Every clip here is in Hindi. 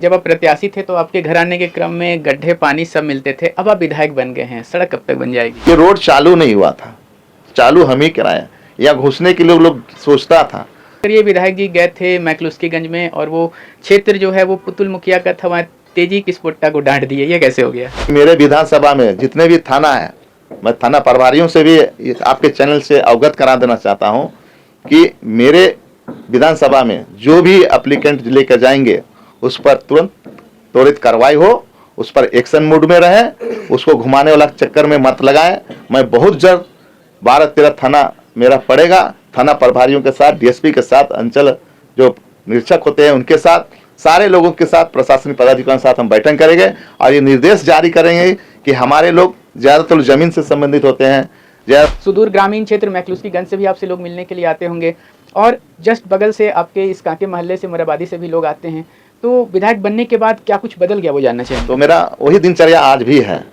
जब आप प्रत्याशी थे तो आपके घर आने के क्रम में गड्ढे पानी सब मिलते थे। अब आप विधायक बन गए हैं, सड़क कब तक बन जाएगी? ये रोड चालू नहीं हुआ था, चालू हम ही कराए। या घुसने के लिए लोग सोचता था। फिर ये विधायक जी गए थे मैकलुस्कीगंज में और वो क्षेत्र जो है वो पुतुल मुखिया का था, वहाँ तेजी किस्पोट्टा को डांट दिए, ये कैसे हो गया? मेरे विधानसभा में जितने भी थाना है, मैं थाना प्रभारियों से भी आपके चैनल से अवगत करा देना चाहता हूं कि मेरे विधानसभा में जो भी एप्लीकेंट लेकर जाएंगे उस पर तुरंत त्वरित कार्रवाई हो, उस पर एक्शन मूड में रहे, उसको घुमाने वाला चक्कर में मत लगाएं। मैं बहुत जल्द 12-13 थाना मेरा पड़ेगा, थाना प्रभारियों के साथ, डीएसपी के साथ, अंचल जो निरीक्षक होते हैं उनके साथ, सारे लोगों के साथ, प्रशासनिक पदाधिकारियों के साथ हम बैठक करेंगे और ये निर्देश जारी करेंगे कि हमारे लोग ज्यादातर जमीन से संबंधित होते हैं। सुदूर ग्रामीण क्षेत्र मैकलुस्कीगंज से भी आपसे लोग मिलने के लिए आते होंगे और जस्ट बगल से आपके इस कांके मोहल्ले से मोराबादी से भी लोग आते हैं। तो विधायक बनने के बाद क्या कुछ बदल गया, वो जानना चाहिए। तो मेरा वही दिनचर्या आज भी है।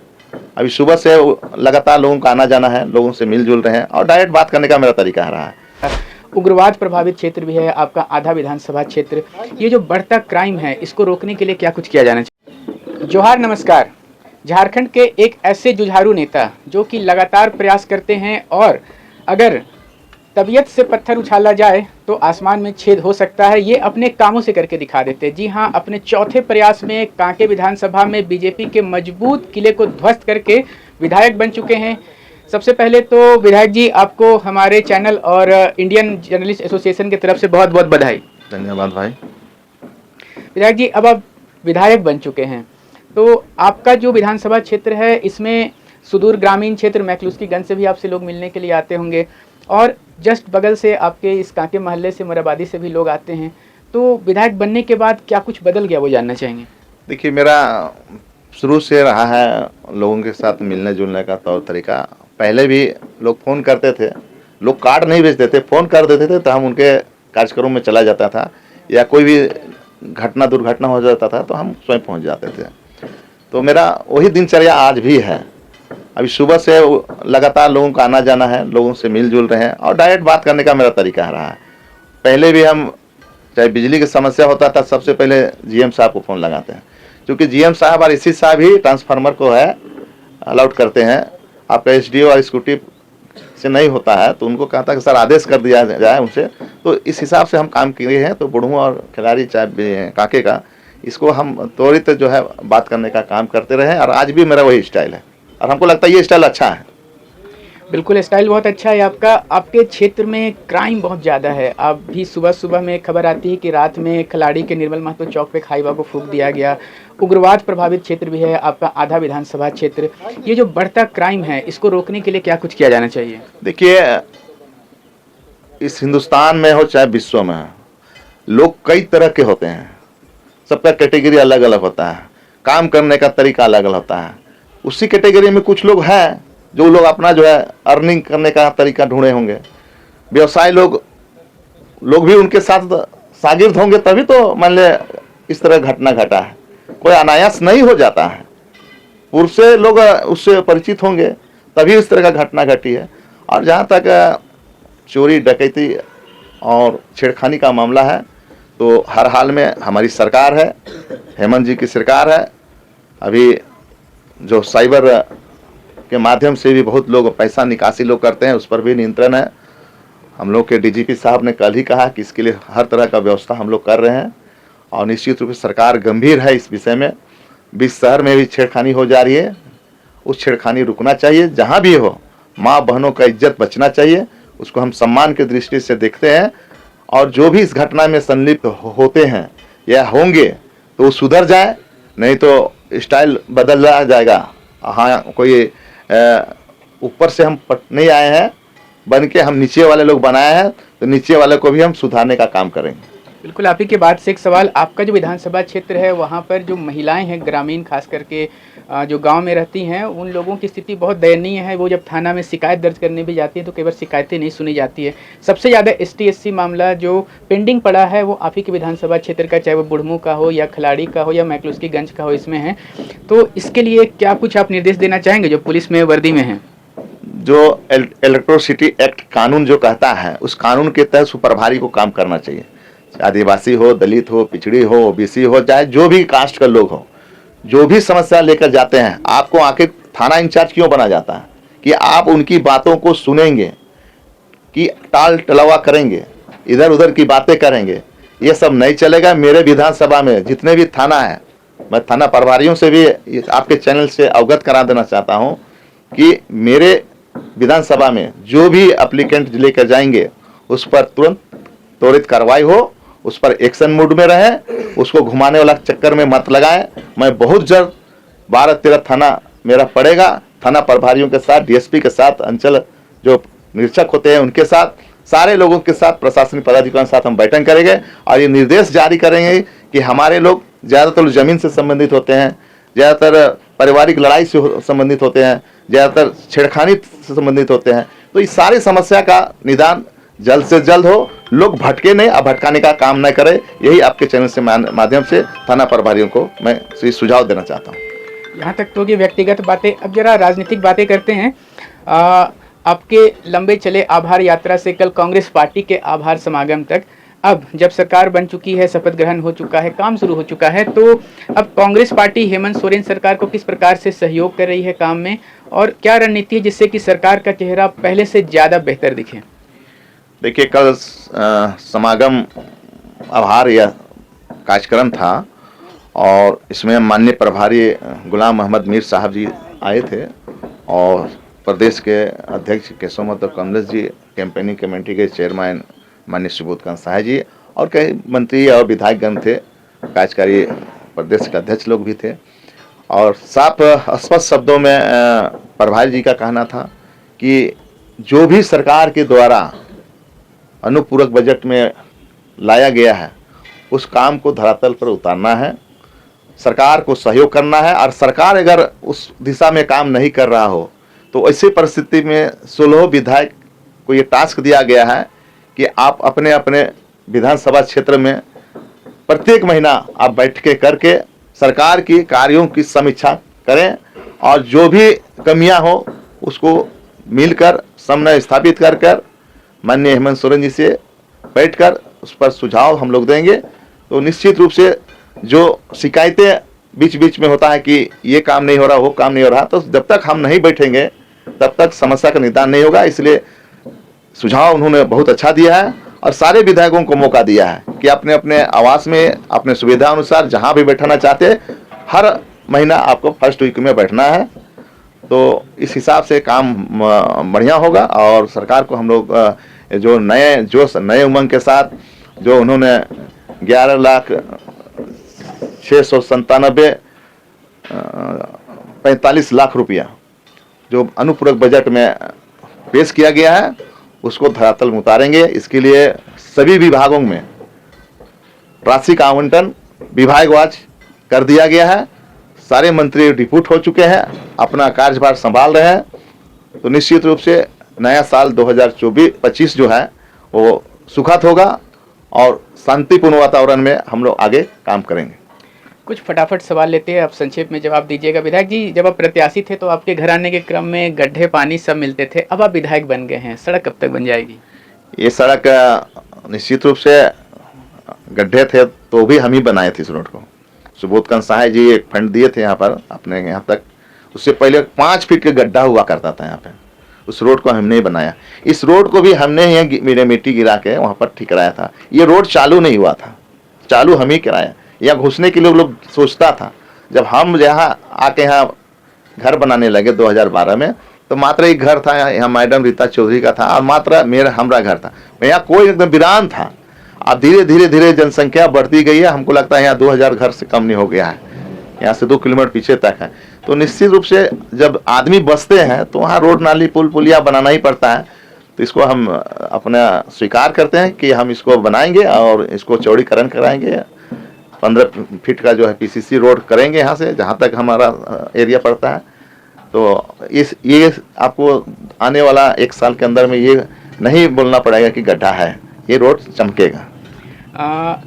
अभी सुबह से लगातार लोगों का आना जाना है, लोगों से मिलजुल रहे हैं और डायरेक्ट बात करने का मेरा तरीका रहा है। उग्रवाद प्रभावित क्षेत्र भी है आपका, आधा विधानसभा क्षेत्र। ये जो बढ़ता क्राइम है, इसको रोकने के लिए क्या कुछ किया जाना चाहिए? जोहार, नमस्कार। झारखंड के एक ऐसे जुझारू नेता जो कि लगातार प्रयास करते हैं और अगर तबीयत से पत्थर उछाला जाए तो आसमान में छेद हो सकता है, ये अपने कामों से करके दिखा देते हैं। जी हाँ, अपने चौथे प्रयास में कांके विधानसभा में बीजेपी के मजबूत किले को ध्वस्त करके विधायक बन चुके हैं। सबसे पहले तो विधायक जी, आपको हमारे चैनल और इंडियन जर्नलिस्ट एसोसिएशन की तरफ से बहुत बहुत बधाई। धन्यवाद भाई। विधायक जी, अब आप विधायक बन चुके हैं तो आपका जो विधानसभा क्षेत्र है इसमें सुदूर ग्रामीण क्षेत्र मैकलुस्कीगंज से भी आपसे लोग मिलने के लिए आते होंगे और जस्ट बगल से आपके इस कांके मोहल्ले से मोराबादी से भी लोग आते हैं। तो विधायक बनने के बाद क्या कुछ बदल गया, वो जानना चाहेंगे। देखिए, मेरा शुरू से रहा है लोगों के साथ मिलने जुलने का तौर तरीका। पहले भी लोग फ़ोन करते थे, लोग कार्ड नहीं भेजते थे, फ़ोन कर देते थे तो हम उनके कार्यक्रम में चला जाता था, या कोई भी घटना दुर्घटना हो जाता था तो हम स्वयं पहुंच जाते थे। तो मेरा वही दिनचर्या आज भी है। अभी सुबह से लगातार लोगों का आना जाना है, लोगों से मिलजुल रहे हैं और डायरेक्ट बात करने का मेरा तरीका रहा है। पहले भी हम चाहे बिजली की समस्या होता था, सबसे पहले जीएम साहब को फ़ोन लगाते हैं, क्योंकि जीएम साहब और इसी साहब ही ट्रांसफार्मर को है अलाउट करते हैं। आपका एसडीओ और एक्जीक्यूटिव से नहीं होता है तो उनको कहता है कि सर आदेश कर दिया जाए उनसे। तो इस हिसाब से हम काम किए हैं। तो बुढ़ऊ और खिलाड़ी चाहे काके का, इसको हम त्वरित जो है बात करने का काम करते रहे और आज भी मेरा वही स्टाइल है और हमको लगता है ये स्टाइल अच्छा है। बिल्कुल, स्टाइल बहुत अच्छा है आपका। आपके क्षेत्र में क्राइम बहुत ज़्यादा है। आप भी सुबह सुबह में खबर आती है कि रात में खिलाड़ी के निर्मल महतो चौक पे खाईबा को फूंक दिया गया। उग्रवाद प्रभावित क्षेत्र भी है आपका, आधा विधानसभा क्षेत्र। ये जो बढ़ता क्राइम है, इसको रोकने के लिए क्या कुछ किया जाना चाहिए? देखिए, इस हिंदुस्तान में हो चाहे विश्व में हो, लोग कई तरह के होते हैं, सबका कैटेगरी अलग अलग होता है, काम करने का तरीका अलग अलग होता है। उसी कैटेगरी में कुछ लोग हैं जो लोग अपना जो है अर्निंग करने का तरीका ढूंढे होंगे। व्यवसाय लोग भी उनके साथ शागिर्द होंगे, तभी तो मान ले इस तरह घटना घटा है। कोई अनायास नहीं हो जाता है, पूर्व से लोग उससे परिचित होंगे तभी इस तरह का घटना घटी है। और जहाँ तक चोरी डकैती और छेड़खानी का मामला है तो हर हाल में हमारी सरकार है, हेमंत जी की सरकार है। अभी जो साइबर के माध्यम से भी बहुत लोग पैसा निकासी लोग करते हैं, उस पर भी नियंत्रण है। हम लोग के डीजीपी साहब ने कल ही कहा कि इसके लिए हर तरह का व्यवस्था हम लोग कर रहे हैं और निश्चित रूप से सरकार गंभीर है इस विषय में। 20 शहर में भी छेड़खानी हो जा रही है, उस छेड़खानी रुकना चाहिए। जहाँ भी हो, माँ बहनों का इज्जत बचना चाहिए, उसको हम सम्मान की दृष्टि से देखते हैं। और जो भी इस घटना में संलिप्त होते हैं या होंगे तो वो सुधर जाए, नहीं तो स्टाइल बदल जाएगा। हाँ, कोई ऊपर से हम नहीं आए हैं बन के, हम नीचे वाले लोग बनाए हैं, तो नीचे वाले को भी हम सुधारने का काम करेंगे। बिल्कुल, आप ही के बाद से एक सवाल, आपका जो विधानसभा क्षेत्र है वहाँ पर जो महिलाएं हैं ग्रामीण, खास करके जो गांव में रहती हैं, उन लोगों की स्थिति बहुत दयनीय है। वो जब थाना में शिकायत दर्ज करने भी जाती है तो कई बार शिकायतें नहीं सुनी जाती है। सबसे ज़्यादा ST/SC मामला जो पेंडिंग पड़ा है वो आप ही के विधानसभा क्षेत्र का, चाहे वो बुढ़मू का हो या खिलाड़ी का हो या मैकलुस्कीगंज का हो, इसमें है। तो इसके लिए क्या कुछ आप निर्देश देना चाहेंगे जो पुलिस में वर्दी में हैं? जो इलेक्ट्रिसिटी एक्ट कानून जो कहता है, उस कानून के तहत प्रभारी को काम करना चाहिए। आदिवासी हो, दलित हो, पिछड़ी हो, ओबीसी हो, चाहे जो भी कास्ट का लोग हो, जो भी समस्या लेकर जाते हैं, आपको आके थाना इंचार्ज क्यों बना जाता है कि आप उनकी बातों को सुनेंगे, कि टाल टलवा करेंगे, इधर उधर की बातें करेंगे। ये सब नहीं चलेगा। मेरे विधानसभा में जितने भी थाना है, मैं थाना प्रभारियों से भी आपके चैनल से अवगत करा देना चाहता हूं कि मेरे विधानसभा में जो भी एप्लीकेंट लेकर जाएंगे उस पर तुरंत त्वरित कार्रवाई हो, उस पर एक्शन मूड में रहे, उसको घुमाने वाला चक्कर में मत लगाएं। मैं बहुत जल्द 12-13 थाना मेरा पड़ेगा, थाना प्रभारियों के साथ, डीएसपी के साथ, अंचल जो निरीक्षक होते हैं उनके साथ, सारे लोगों के साथ, प्रशासनिक पदाधिकारियों के साथ हम बैठक करेंगे और ये निर्देश जारी करेंगे कि हमारे लोग ज़्यादातर ज़मीन से संबंधित होते हैं, ज़्यादातर पारिवारिक लड़ाई से संबंधित होते हैं, ज़्यादातर छेड़खानी से संबंधित होते हैं। तो इस सारी समस्या का निदान जल्द से जल्द हो, लोग भटके नहीं, अब भटकाने का काम न करें। यही आपके चैनल से माध्यम से थाना प्रभारियों को मैं सुझाव देना चाहता हूँ। यहाँ तक तो ये व्यक्तिगत बातें, अब जरा राजनीतिक बातें करते हैं। आपके लंबे चले आभार यात्रा से कल कांग्रेस पार्टी के आभार समागम तक, अब जब सरकार बन चुकी है, शपथ ग्रहण हो चुका है, काम शुरू हो चुका है, तो अब कांग्रेस पार्टी हेमंत सोरेन सरकार को किस प्रकार से सहयोग कर रही है काम में, और क्या रणनीति है जिससे कि सरकार का चेहरा पहले से ज़्यादा बेहतर दिखे? देखिए, कल समागम आभार या कार्यक्रम था और इसमें माननीय प्रभारी गुलाम मोहम्मद मीर साहब जी आए थे और प्रदेश के अध्यक्ष केशव महतो कमलेश जी, कैंपेनिंग कमेटी के चेयरमैन माननीय सुबोधकांत साहा जी और कई मंत्री और विधायकगण थे, कार्यकारी प्रदेश के अध्यक्ष लोग भी थे। और साफ स्पष्ट शब्दों में प्रभारी जी का कहना था कि जो भी सरकार के द्वारा अनुपूरक बजट में लाया गया है उस काम को धरातल पर उतारना है, सरकार को सहयोग करना है। और सरकार अगर उस दिशा में काम नहीं कर रहा हो तो ऐसी परिस्थिति में 16 विधायक को ये टास्क दिया गया है कि आप अपने अपने विधानसभा क्षेत्र में प्रत्येक महीना आप बैठकें करके सरकार की कार्यों की समीक्षा करें और जो भी कमियां हो उसको मिलकर समन्वय स्थापित कर कर माननीय हेमंत सोरेन जी से बैठकर उस पर सुझाव हम लोग देंगे। तो निश्चित रूप से जो शिकायतें बीच बीच में होता है कि ये काम नहीं हो रहा, वो काम नहीं हो रहा, तो जब तक हम नहीं बैठेंगे तब तक समस्या का निदान नहीं होगा। इसलिए सुझाव उन्होंने बहुत अच्छा दिया है और सारे विधायकों को मौका दिया है कि अपने अपने आवास में अपने सुविधा अनुसार जहां भी बैठाना चाहते हर महीना आपको फर्स्ट वीक में बैठना है। तो इस हिसाब से काम बढ़िया होगा और सरकार को हम लोग जो नए उमंग के साथ जो उन्होंने 11,697,45 लाख रुपया जो अनुपूरक बजट में पेश किया गया है उसको धरातल में उतारेंगे। इसके लिए सभी विभागों में राशि का आवंटन विभागवार कर दिया गया है। सारे मंत्री डिप्यूट हो चुके हैं, अपना कार्यभार संभाल रहे हैं। तो निश्चित रूप से नया साल 2024-25 जो है वो सुखद होगा और शांतिपूर्ण वातावरण में हम लोग आगे काम करेंगे। कुछ फटाफट सवाल लेते हैं, आप संक्षेप में जवाब दीजिएगा। विधायक जी, जब आप प्रत्याशी थे तो आपके घर आने के क्रम में गड्ढे पानी सब मिलते थे, अब आप विधायक बन गए हैं, सड़क कब तक बन जाएगी? ये सड़क निश्चित रूप से गड्ढे थे तो भी हम ही बनाए थे इस रोड को। सुबोधकांत साहा जी एक फंड दिए थे यहाँ पर अपने यहाँ तक, उससे पहले 5 फीट का गड्ढा हुआ करता था यहाँ पे, उस रोड को हमने ही बनाया। इस रोड को भी हमने ही मिट्टी गिरा के वहाँ पर ठीक कराया था। ये रोड चालू नहीं हुआ था, चालू हम ही कराया। यहाँ घुसने के लिए लोग सोचता था। जब हम यहाँ आके यहाँ घर बनाने लगे 2012 में तो मात्र एक घर था यहाँ, मैडम रीता चौधरी का था और मात्र हमारा घर था। यहाँ कोई एकदम वीरान था। अब धीरे धीरे जनसंख्या बढ़ती गई है। हमको लगता है यहाँ 2000 घर से कम नहीं हो गया है, यहाँ से 2 किलोमीटर पीछे तक है। तो निश्चित रूप से जब आदमी बसते हैं तो वहाँ रोड नाली पुल पुलिया बनाना ही पड़ता है। तो इसको हम अपना स्वीकार करते हैं कि हम इसको बनाएंगे और इसको चौड़ीकरण कराएंगे। 15 फीट का जो है पीसीसी रोड करेंगे यहाँ से जहाँ तक हमारा एरिया पड़ता है। तो ये आपको आने वाला 1 साल के अंदर में ये नहीं बोलना पड़ेगा कि गड्ढा है, ये रोड चमकेगा।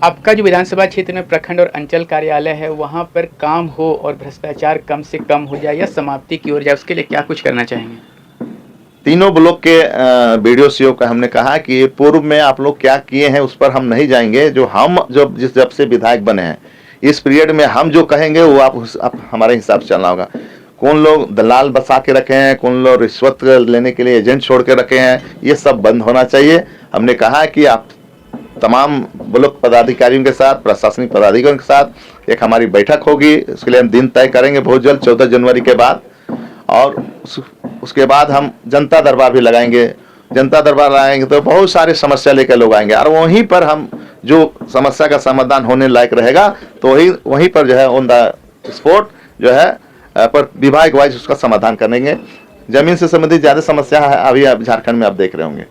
आपका जो विधानसभा क्षेत्र में प्रखंड और अंचल कार्यालय है वहाँ पर काम हो और भ्रष्टाचार कम से कम हो जाए या समाप्ति की ओर जाए, उसके लिए क्या कुछ करना चाहेंगे? तीनों ब्लॉक के वीडियो सीओ का हमने कहा कि पूर्व में आप लोग क्या किए हैं उस पर हम नहीं जाएंगे, जो हम जब से विधायक बने हैं इस पीरियड में हम जो कहेंगे वो आप हमारे हिसाब से चलना होगा। कौन लोग दलाल बसा के रखे हैं, कौन लोग रिश्वत लेने के लिए एजेंट छोड़ के रखे हैं, ये सब बंद होना चाहिए। हमने कहा कि आप तमाम ब्लॉक पदाधिकारियों के साथ, प्रशासनिक पदाधिकारियों के साथ एक हमारी बैठक होगी, उसके लिए हम दिन तय करेंगे बहुत जल्द 14 जनवरी के बाद। और उसके बाद हम जनता दरबार भी लगाएंगे। जनता दरबार लगाएंगे तो बहुत सारी समस्या लेकर लोग आएंगे और वहीं पर हम जो समस्या का समाधान होने लायक रहेगा तो वहीं पर जो है ऑन द स्पॉट जो है पर विभाग वाइज उसका समाधान करेंगे। जमीन से संबंधित ज़्यादा समस्या है अभी झारखंड में आप देख रहे होंगे,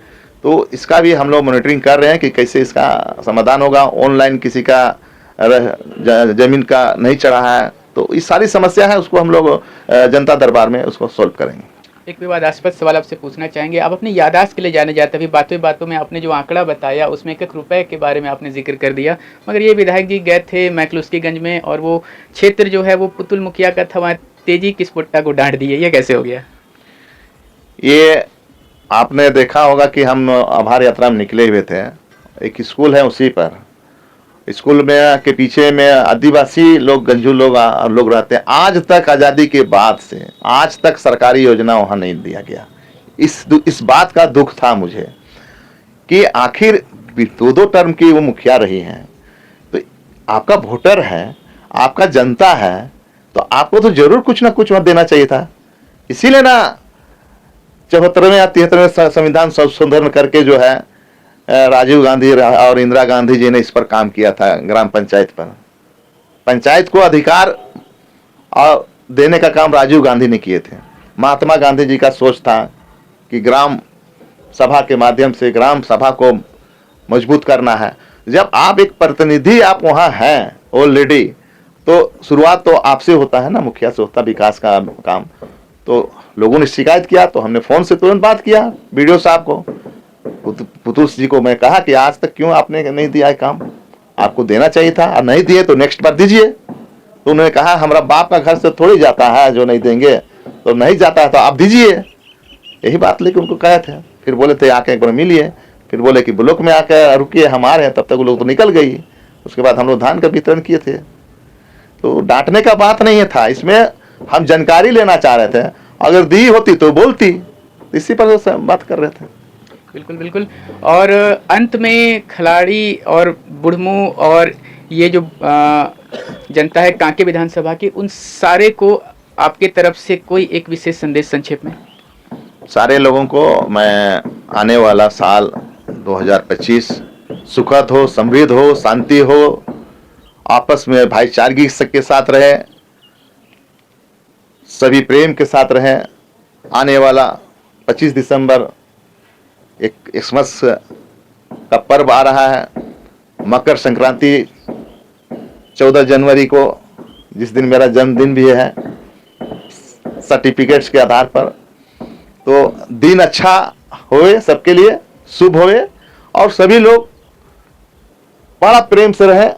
तो इसका भी हम लोग मॉनिटरिंग कर रहे हैं कि कैसे इसका समाधान होगा। ऑनलाइन किसी का जमीन का नहीं चढ़ा है तो ये सारी समस्या है, उसको हम लोग जनता दरबार में उसको सॉल्व करेंगे। एक विवादास्पद सवाल आपसे पूछना चाहेंगे, आप अपनी यादाश्त के लिए जाने जाते, अभी बातों बातों में आपने जो आंकड़ा बताया उसमें 1 रुपए के बारे में आपने जिक्र कर दिया, मगर ये विधायक जी गए थे मैकलुस्कीगंज में और वो क्षेत्र जो है वो पुतुल मुखिया का था, वहाँ तेजी किस पुट्टा को डांट दिए, ये कैसे हो गया? ये आपने देखा होगा कि हम आभार यात्रा में निकले हुए थे, एक स्कूल है उसी पर, स्कूल में के पीछे में आदिवासी लोग, गंजू लोग रहते हैं। आज तक आज़ादी के बाद से आज तक सरकारी योजना वहाँ नहीं दिया गया। इस बात का दुख था मुझे कि आखिर 2 टर्म की वो मुखिया रही हैं, तो आपका वोटर है, आपका जनता है, तो आपको तो जरूर कुछ ना कुछ वहाँ देना चाहिए था। इसीलिए ना 74वें या 73वें संविधान संशोधन करके जो है राजीव गांधी और इंदिरा गांधी जी ने इस पर काम किया था, ग्राम पंचायत पर। पंचायत को अधिकार और देने का काम राजीव गांधी ने किए थे। महात्मा गांधी जी का सोच था कि ग्राम सभा के माध्यम से ग्राम सभा को मजबूत करना है। जब आप एक प्रतिनिधि आप वहाँ हैं ऑलरेडी, तो शुरुआत तो आपसे होता है ना, मुखिया से होता विकास का काम। तो लोगों ने शिकायत किया तो हमने फोन से तुरंत बात किया वीडियो साहब को, पुतुल जी को मैं कहा कि आज तक क्यों आपने नहीं दिया है काम, आपको देना चाहिए था, और नहीं दिए तो नेक्स्ट बार दीजिए। तो उन्होंने कहा हमारा बाप का घर से थोड़ी जाता है, जो नहीं देंगे तो नहीं जाता है तो आप दीजिए, यही बात लेके उनको कहे थे। फिर बोले थे आके एक बार मिलिए, फिर बोले कि ब्लॉक में आकर रुकिए हम आ रहे हैं, तब तक वो लोग तो निकल गई। उसके बाद हम लोग धान का वितरण किए थे। तो डांटने का बात नहीं था, इसमें हम जानकारी लेना चाह रहे थे, अगर दी होती तो बोलती, इसी पर बात कर रहे थे। बिल्कुल बिल्कुल। और अंत में खिलाड़ी और बुढ़मू और ये जो जनता है कांके विधानसभा की, उन सारे को आपके तरफ से कोई एक विशेष संदेश संक्षेप में? सारे लोगों को मैं आने वाला साल 2025 सुखद हो, समृद्ध हो, शांति हो, आपस में भाईचारगी के साथ रहे, सभी प्रेम के साथ रहे। आने वाला 25 दिसंबर एक क्रिसमस का पर्व आ रहा है, मकर संक्रांति 14 जनवरी को, जिस दिन मेरा जन्मदिन भी है सर्टिफिकेट्स के आधार पर। तो दिन अच्छा होए, सबके लिए शुभ होए और सभी लोग बड़ा प्रेम से रहे,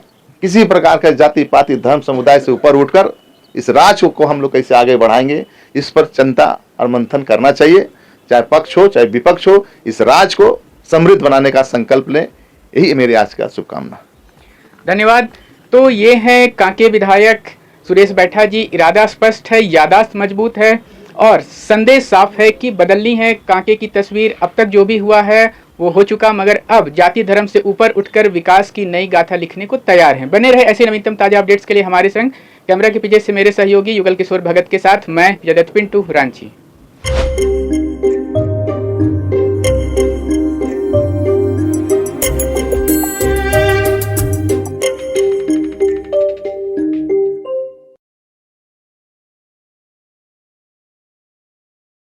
किसी प्रकार का जाति पाति धर्म समुदाय से ऊपर उठकर इस राज्य को हम लोग कैसे आगे बढ़ाएंगे, इस पर चिंता और मंथन करना चाहिए, चाहे पक्ष हो चाहे विपक्ष हो। इस राज्य को समृद्ध बनाने का संकल्प लें, यही मेरी आज का शुभकामना। धन्यवाद। तो ये है कांके विधायक सुरेश बैठा जी। इरादा स्पष्ट है, यादाश्त मजबूत है और संदेश साफ है कि बदलनी है कांके की तस्वीर। अब तक जो भी हुआ है वो हो चुका, मगर अब जाति धर्म से ऊपर उठकर विकास की नई गाथा लिखने को तैयार हैं। बने रहे ऐसे नवीनतम ताजा अपडेट्स के लिए हमारे संग। कैमरा के पीछे से मेरे सहयोगी युगल किशोर भगत के साथ मैं जगत पिंटू रांची।